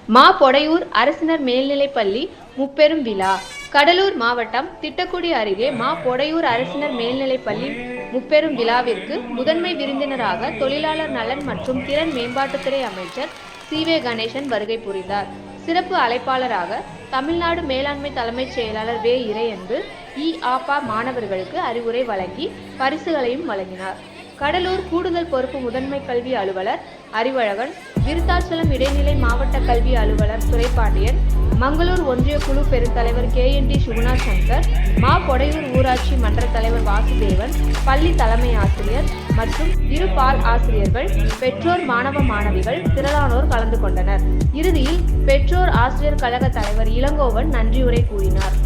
மா பொடையூர் அரசினர் மேல்நிலைப்பள்ளி முப்பெரும் விழா. கடலூர் மாவட்டம் திட்டக்குடி அருகே மா பொடையூர் அரசினர் மேல்நிலைப்பள்ளி முப்பெரும் விழாவிற்கு முதன்மை விருந்தினராக தொழிலாளர் நலன் மற்றும் திறன் மேம்பாட்டுத்துறை அமைச்சர் சி.வே. கணேசன் வருகை புரிந்தார். சிறப்பு அழைப்பாளராக தமிழ்நாடு மேலாண்மை தலைமைச் செயலாளர் வே. இறையன்பு இ.ஆ.பா. மாணவர்களுக்கு அறிவுரை வழங்கி பரிசுகளையும் வழங்கினார். கடலூர் கூடுதல் பொறுப்பு முதன்மை கல்வி அலுவலர் அறிவழகன், விருத்தாச்சலம் இடைநிலை மாவட்ட கல்வி அலுவலர் துரைப்பாண்டியன், மங்களூர் ஒன்றிய குழு பெருந்தலைவர் கே.என்.டி. சுகுணா சங்கர், மா பொடையூர் ஊராட்சி மன்ற தலைவர் வாசுதேவன், பள்ளி தலைமை ஆசிரியர் மற்றும் இரு பால் ஆசிரியர்கள், பெற்றோர், மாணவ மாணவிகள் திரளானோர் கலந்து கொண்டனர். இறுதியில் பெற்றோர் ஆசிரியர் கழக தலைவர் இளங்கோவன் நன்றியுரை கூறினார்.